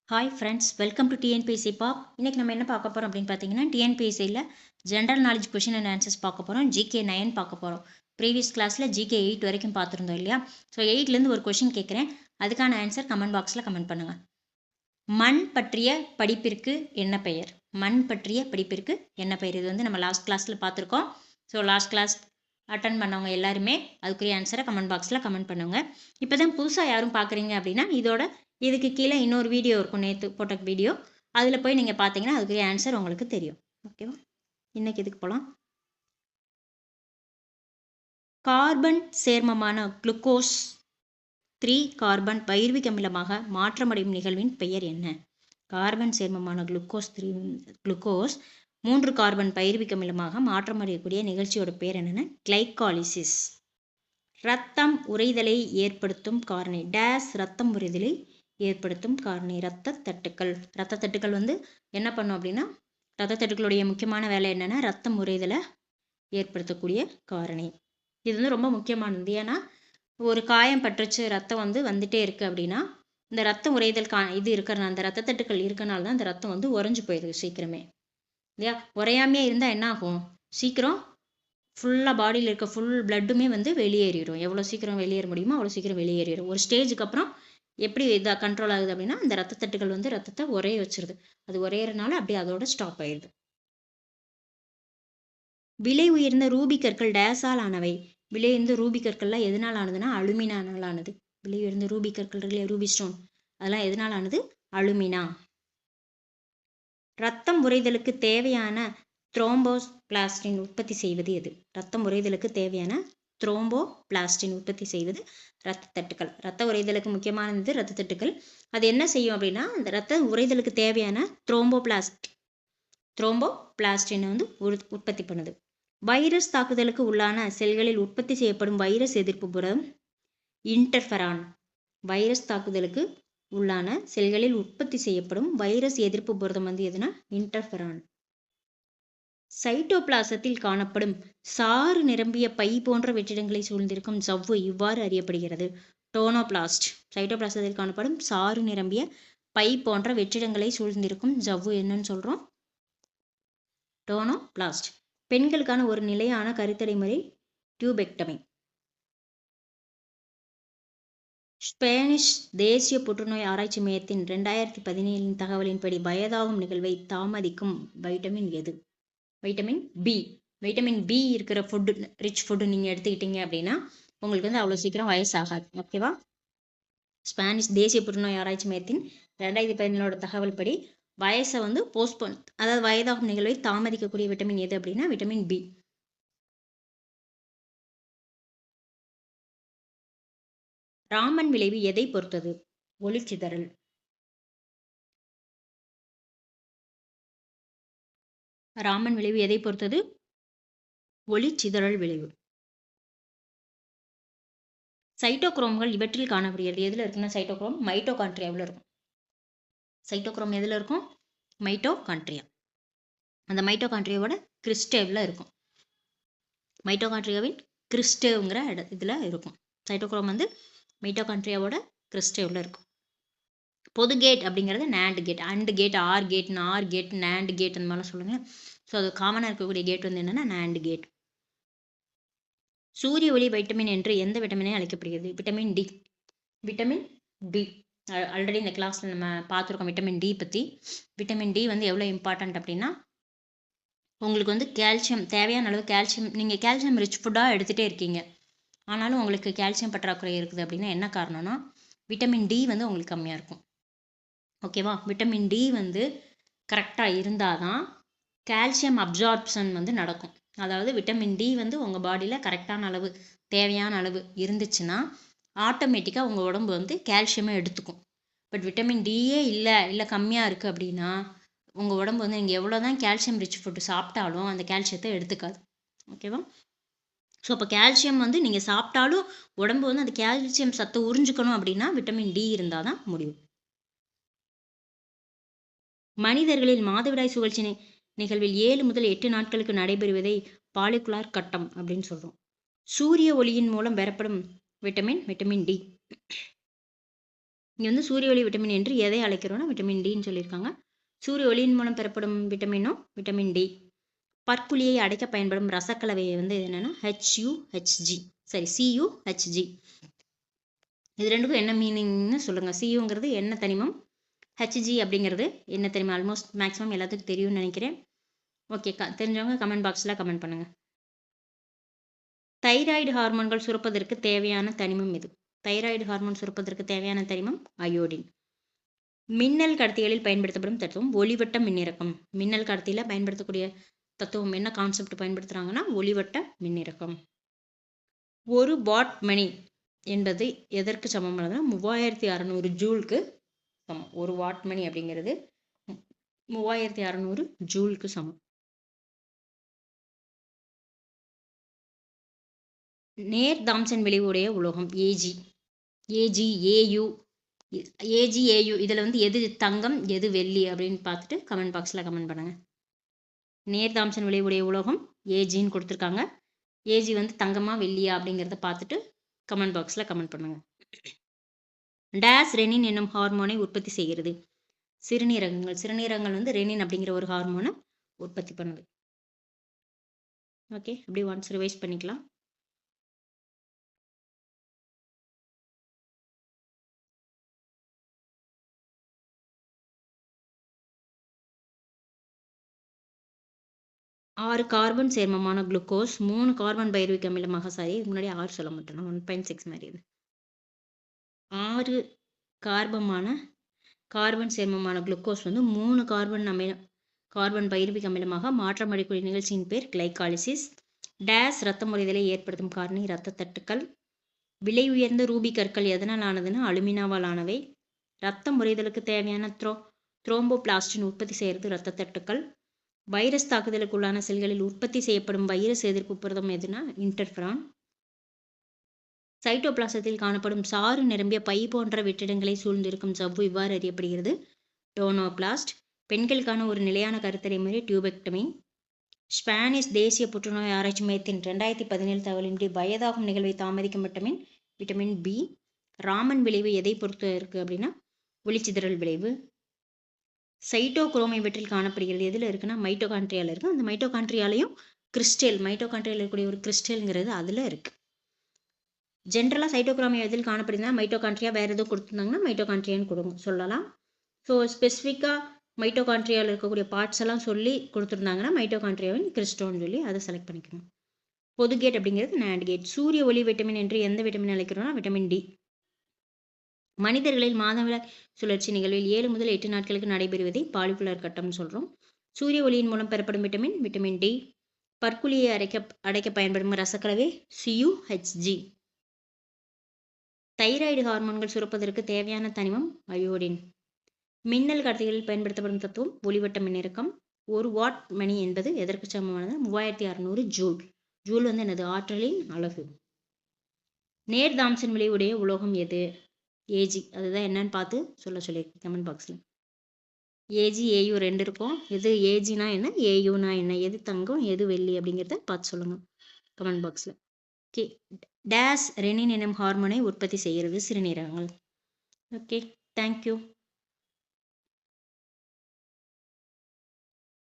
Hi friends, welcome to TNPSC pop. இன்றைக்கி நம்ம என்ன பார்க்க போகிறோம் அப்படின்னு பார்த்தீங்கன்னா, டிஎன்பிஎஸ்சியில் general knowledge question and answers பார்க்க போகிறோம். ஜிகே 9 பார்க்க போகிறோம். ப்ரீவியஸ் கிளாஸில் ஜிகே 8 வரைக்கும் பார்த்துருந்தோம் இல்லையா? ஸோ 8லேருந்து ஒரு கொஷின் கேட்குறேன். அதுக்கான ஆன்சர் கமெண்ட் பாக்ஸில் கமெண்ட் பண்ணுங்கள். மண் பற்றிய படிப்பிற்கு என்ன பெயர்? மண் பற்றிய படிப்பிற்கு என்ன பெயர்? இது வந்து நம்ம லாஸ்ட் கிளாஸில் பார்த்துருக்கோம். ஸோ லாஸ்ட் கிளாஸ் அட்டன் பண்ணவங்க எல்லாருமே அதுக்குரிய ஆன்சரை கமெண்ட் பாக்ஸில் கமெண்ட் பண்ணுங்க. இப்போ தான் புதுசாக யாரும் பார்க்குறீங்க அப்படின்னா இதுக்கு கீழே இன்னொரு வீடியோ இருக்கும், நேற்று போட்ட வீடியோ. அதில் போய் நீங்கள் பார்த்தீங்கன்னா அதுக்குரிய ஆன்சர் உங்களுக்கு தெரியும். ஓகேவா? இன்னைக்கு இதுக்கு போகலாம். கார்பன் சேர்மமான குளுக்கோஸ் 3 கார்பன் பைருவிக் அமிலமாக மாற்றமடையும் நிகழ்வின் பெயர் என்ன? கார்பன் சேர்மமான குளுக்கோஸ் 3 கார்பன் பைருவிக் அமிலமாக மாற்றமடையக்கூடிய நிகழ்ச்சியோட பேர் என்னென்னா கிளைகாலிசிஸ். இரத்தம் உறைதலை ஏற்படுத்தும் காரணி டேஸ். இரத்தம் உறைதலை ஏற்படுத்தும் காரணி இரத்த தட்டுக்கள் வந்து என்ன பண்ணும் அப்படின்னா, இரத்த தட்டுக்களுடைய முக்கியமான வேலை என்னென்னா இரத்தம் உறைதலை ஏற்படுத்தக்கூடிய காரணி. இது வந்து ரொம்ப முக்கியமானது. ஏன்னா ஒரு காயம் பற்றுச்சு, ரத்தம் வந்து வந்துட்டே இருக்குது அப்படின்னா, இந்த ரத்தம் உறைதல் இது இருக்கிறனால, அந்த இரத்த தட்டுக்கள் இருக்கனால தான் இந்த ரத்தம் வந்து உறைஞ்சு போயிடுது சீக்கிரமே இல்லையா? உறையாமையே இருந்தால் என்ன ஆகும்? சீக்கிரம் ஃபுல்லாக பாடியில் இருக்க ஃபுல் பிளட்டுமே வந்து வெளியேறிடும். எவ்வளோ சீக்கிரம் வெளியேற முடியுமோ அவ்வளோ சீக்கிரம் வெளியேறிடும். ஒரு ஸ்டேஜுக்கு அப்புறம் எப்படி இதாக கண்ட்ரோல் ஆகுது அப்படின்னா, அந்த ரத்த தட்டுகள் வந்து ரத்தத்தை உரைய வச்சிருது. அது உரையிறனால அப்படியே அதோட ஸ்டாப் ஆயிடுது. விலை உயர்ந்த ரூபி கற்கள் டேஸால் ஆனவை. விலை உயர்ந்த ரூபி கற்கள்லாம் எதனால் ஆனதுன்னா அலுமினானால் ஆனது. விலை உயர்ந்த ரூபி கற்கள் இருக்குல்லையா, ரூபி ஸ்டோன், அதெல்லாம் எதனால் ஆனது? அலுமினா. ரத்தம் உறைதலுக்கு தேவையான த்ரோம்போபிளாஸ்டின் உற்பத்தி செய்வது எது? ரத்தம் உறைதலுக்கு தேவையான த்ரோம்போபிளாஸ்டின் உற்பத்தி செய்வது இரத்த தட்டுக்கள். ரத்த உறைதலுக்கு முக்கியமானது இரத்த தட்டுக்கள். அது என்ன செய்யும் அப்படின்னா, அந்த ரத்த உறைதலுக்கு தேவையான த்ரோம்போபிளாஸ்டினை வந்து உற்பத்தி பண்ணுது. வைரஸ் தாக்குதலுக்கு உள்ளான செல்களில் உற்பத்தி செய்யப்படும் வைரஸ் எதிர்ப்பு புரதம் இன்டர்ஃபெரான். வைரஸ் தாக்குதலுக்கு உள்ளான செல்களில் உற்பத்தி செய்யப்படும் வைரஸ் எதிர்ப்பு புரதம் வந்து எதுனா இன்டர்ஃபெரான். சைட்டோபிளாசத்தில் காணப்படும் சாறு நிரம்பிய பை போன்ற வெற்றிடங்களை சூழ்ந்திருக்கும் ஜவ்வு இவ்வாறு அறியப்படுகிறது. டோனோபிளாஸ்ட். சைட்டோபிளாசத்தில் காணப்படும் சாறு நிரம்பிய பை போன்ற வெற்றிடங்களை சூழ்ந்திருக்கும் ஜவ்வு என்னன்னு சொல்றோம்? டோனோபிளாஸ்ட். பெண்களுக்கான ஒரு நிலையான கருத்தடை முறை டியூபெக்டமி. ஸ்பானிஷ் தேசிய புற்றுநோய் ஆராய்ச்சி மையத்தின் 2017 தகவலின்படி வயதாகும் நிகழ்வை தாமதிக்கும் வைட்டமின் எது? Vitamin B. வைட்டமின் பி இருக்கிற ஃபுட்டு, ரிச் ஃபுட்டு நீங்கள் எடுத்துக்கிட்டீங்க அப்படின்னா உங்களுக்கு வந்து அவ்வளோ சீக்கிரம் வயசாகாது. ஓகேவா? ஸ்பானிஷ் தேசிய புற்றுநோய் ஆராய்ச்சி மையத்தின் 2017 தகவல் படி வயசை வந்து போஸ்ட்போன், அதாவது வயதாகும் நிகழ்வை தாமதிக்கக்கூடிய விட்டமின் எது அப்படின்னா விட்டமின் பி. ராமன் விளைவு எதை பொறுத்தது? ஒளிச்சிதறல். ராமன் விளைவு எதை பொறுத்தது? ஒளிச்சிதறல் விளைவு. சைட்டோக்ரோம்கள் இவற்றில் காணப்படுகிறது. எதில் இருக்குன்னா சைட்டோக்ரோம் மைட்டோகாண்ட்ரியாவில் இருக்கும். சைட்டோக்ரோம் எதில் இருக்கும்? மைட்டோகாண்ட்ரியா. அந்த மைட்டோகாண்ட்ரியாவோட கிறிஸ்டேவில் இருக்கும். மைட்டோகாண்ட்ரியாவின் கிறிஸ்டேவ்ங்கிற இதில் இருக்கும். சைட்டோக்ரோம் வந்து மைட்டோகாண்ட்ரியாவோட கிறிஸ்டேவில் இருக்கும். பொது கேட் அப்படிங்கிறது NAND gate, AND gate, OR gate, NOR gate, NAND gate அந்த மாதிரிலாம் சொல்லுங்க. ஸோ அது காமனாக இருக்கக்கூடிய கேட் வந்து என்னென்னா நேண்ட் கேட். சூரிய ஒளி வைட்டமின் என்று எந்த விட்டமினே அழைக்கப்படுகிறது? Vitamin D. Vitamin D already இந்த கிளாஸில் நம்ம பார்த்துருக்கோம் விட்டமின் டி பற்றி. விட்டமின் டி வந்து எவ்வளோ இம்பார்ட்டன்ட் அப்படின்னா, உங்களுக்கு வந்து கால்சியம் தேவையான அளவு கால்சியம், நீங்கள் கால்சியம் ரிச் ஃபுட்டாக எடுத்துகிட்டே இருக்கீங்க, ஆனாலும் உங்களுக்கு கால்சியம் பற்றாக்குறை இருக்குது அப்படின்னா என்ன காரணம்னா விட்டமின் டி வந்து உங்களுக்கு கம்மியாக இருக்கும். ஓகேவா? விட்டமின் டி வந்து கரெக்டாக இருந்தால் தான் கால்சியம் அப்சார்ப்ஷன் வந்து நடக்கும். அதாவது விட்டமின் டி வந்து உங்கள் பாடியில் கரெக்டான அளவு, தேவையான அளவு இருந்துச்சுன்னா ஆட்டோமேட்டிக்காக உங்கள் உடம்பு வந்து கால்சியமே எடுத்துக்கும். பட் விட்டமின் டியே இல்லை கம்மியாக இருக்குது அப்படின்னா உங்கள் உடம்பு வந்து நீங்கள் எவ்வளோ தான் கால்சியம் ரிச் ஃபுட்டு சாப்பிட்டாலும் அந்த கால்சியத்தை எடுத்துக்காது. ஓகேவா? ஸோ அப்போ கால்சியம் வந்து நீங்கள் சாப்பிட்டாலும் உடம்பு வந்து அந்த கால்சியம் சத்தை உறிஞ்சிக்கணும் அப்படின்னா விட்டமின் டி இருந்தால் தான் முடியும். மனிதர்களில் மாதவிடாய் சுழற்சி நிகழ்வில் 7 முதல் 8 நாட்களுக்கு நடைபெறுவதை பாலிகுலார் கட்டம் அப்படின்னு சொல்கிறோம். சூரிய ஒளியின் மூலம் பெறப்படும் விட்டமின் டி. இங்கே வந்து சூரிய ஒளி விட்டமின் என்று எதை அழைக்கிறோன்னா விட்டமின் டின்னு சொல்லியிருக்காங்க. சூரிய ஒளியின் மூலம் பெறப்படும் விட்டமினும் விட்டமின் டி. பற்குழியை அடைக்க பயன்படும் ரசக்கலவை வந்து என்னென்னா HUHG CUHG. இது ரெண்டுக்கும் என்ன மீனிங்னு சொல்லுங்கள். CUங்கிறது என்ன தனிமம், HG அப்படிங்கிறது என்ன தனிமம்? ஆல்மோஸ்ட் மேக்ஸிமம் எல்லாத்துக்கும் தெரியும்னு நினைக்கிறேன். ஓகே, தெரிஞ்சவங்க கமெண்ட் பாக்ஸில் கமெண்ட் பண்ணுங்கள். தைராய்டு ஹார்மோன்கள் சுரப்பதற்கு தேவையான தனிமம் எது? தைராய்டு ஹார்மோன் சுரப்பதற்கு தேவையான தனிமம் அயோடின். மின்னல் கடத்திகளில் பயன்படுத்தப்படும் தத்துவம் ஒளிவட்ட மின்னிறக்கம். மின்னல் கடத்தியில் பயன்படுத்தக்கூடிய தத்துவம் என்ன கான்செப்ட் பயன்படுத்துகிறாங்கன்னா ஒளிவட்ட மின்னிறக்கம். ஒரு வாட் மணி என்பது எதற்கு சமமானதுன்னா 3600 ஜூலுக்கு சமம். ஒரு வாட் மணி அப்படிங்கிறது 3600 ஜூலுக்கு சமம். நேர் தாம்சன் விளைவுடைய உலோகம் AgAu இதில் வந்து எது தங்கம் எது வெள்ளி அப்படின்னு பார்த்துட்டு கமெண்ட் பாக்ஸில் கமெண்ட் பண்ணுங்கள். நேர் தாம்சன் விளைவுடைய உலோகம் Agன்னு கொடுத்துருக்காங்க. Ag வந்து தங்கமா வெள்ளியா அப்படிங்கிறத பார்த்துட்டு கமெண்ட் பாக்ஸில் கமெண்ட் பண்ணுங்கள். டேஸ் ரெனின் என்னும் ஹார்மோனை உற்பத்தி செய்கிறது. சிறுநீரகங்கள் வந்து ரெனின் அப்படிங்கிற ஒரு ஹார்மோனை உற்பத்தி பண்ணுது. ஓகே, அப்படி ஒன்ஸ் ரிவைஸ் பண்ணிக்கலாம். ஆறு கார்பன் சேர்மமான குளுக்கோஸ் 3 கார்பன் பைருவிக் அமிலமாக சாரி முன்னாடி 6 சொல்ல மாட்டேன், 1.6 மாதிரி இது. 6 கார்பன் சேர்மமான குளுக்கோஸ் வந்து 3 கார்பன் பைருவிக் அமிலமாக மாற்றமடையக்கூடிய நிகழ்ச்சியின் பேர் கிளைகாலிசிஸ். டேஸ் இரத்த முறைதலை ஏற்படுத்தும் காரணி இரத்த தட்டுக்கள். விலை உயர்ந்த ரூபி கற்கள் எதனால் ஆனதுன்னா அலுமினாவால் ஆனவை. இரத்த முறைதலுக்கு தேவையான த்ரோம்போபிளாஸ்டின் உற்பத்தி செய்கிறது இரத்த தட்டுக்கள். வைரஸ் தாக்குதலுக்குள்ளான செல்களில் உற்பத்தி செய்யப்படும் வைரஸ் எதிர்ப்பு புரதம் எதுனா இன்டர்ஃபெரான். சைட்டோபிளாசத்தில் காணப்படும் சாறு நிரம்பிய பை போன்ற வெற்றிடங்களை சூழ்ந்திருக்கும் சவ்வு இவ்வாறு அறியப்படுகிறது டோனோபிளாஸ்ட். பெண்களுக்கான ஒரு நிலையான கருத்தடை முறை டியூபெக்டமி. ஸ்பானிஷ் தேசிய புற்றுநோய் ஆராய்ச்சி மையத்தின் 2017 தகவலின்படி வயதாகும் நிகழ்வை தாமதிக்கும் விட்டமின் பி. ராமன் விளைவு எதை பொறுத்து இருக்குது அப்படின்னா ஒளிச்சிதறல் விளைவு. சைட்டோக்ரோம் இவற்றில் காணப்படுகிறது. எதில் இருக்குன்னா மைட்டோகாண்ட்ரியாவில் இருக்குது. அந்த மைட்டோகாண்ட்ரியாலையும் மைட்டோகாண்ட்ரியாவில் இருக்கக்கூடிய ஒரு கிறிஸ்டல்ங்கிறது அதில் இருக்குது. ஜென்ரலாக சைட்டோக்ரோம் எதில் காணப்படுதுன்னா மைட்டோகாண்ட்ரியா, வேறு எதுவும் கொடுத்துருந்தாங்கன்னா மைட்டோகாண்ட்ரியான்னு சொல்லலாம். ஸோ ஸ்பெசிஃபிக்காக மைட்டோகாண்ட்ரியாவில் இருக்கக்கூடிய பார்ட்ஸ் எல்லாம் சொல்லி கொடுத்துருந்தாங்கன்னா மைட்டோகாண்ட்ரியாவின் கிறிஸ்டோன்னு சொல்லி அதை செலக்ட் பண்ணிக்கணும். பொதுகேட் அப்படிங்கிறது நேண்ட் கேட். சூரிய ஒளி விட்டமின் என்று எந்த விட்டமின் அழைக்கிறோம்னா விட்டமின் டி. மனிதர்களில் மாதவிடாய் சுழற்சி நிகழ்வில் 7 முதல் 8 நாட்களுக்கு நடைபெறுவதை பாலிகுலர் கட்டம்னு சொல்கிறோம். சூரிய ஒளியின் மூலம் பெறப்படும் விட்டமின் டி. பற்குழியை அடைக்க பயன்படும் ரசக்கலவை CUHG. தைராய்டு ஹார்மோன்கள் சுரப்பதற்கு தேவையான தனிமம் அயோடின். மின்னல் கடத்திகளில் பயன்படுத்தப்படும் தத்துவம் ஒளிவட்ட மின்னிறக்கம். ஒரு வாட் மணி என்பது எதற்கு சமமானது 3600 ஜூல். ஜூல் வந்து என்னது? ஆற்றலின் அலகு. நேர் தாம்சன் விளைவுடைய உலோகம் எது? Ag. அதுதான் என்னன்னு பார்த்து சொல்லியிருக்கேன் கமெண்ட் பாக்ஸில். AgAu 2 இருக்கும். எது Agனா என்ன, AUனா என்ன, எது தங்கம் எது வெள்ளி அப்படிங்கிறத பார்த்து சொல்லுங்கள் கமெண்ட் பாக்ஸில். ஓகே, டேஸ் ரெனின் எனும் ஹார்மோனை உற்பத்தி செய்கிறது சிறுநீரகங்கள். Okay, thank you.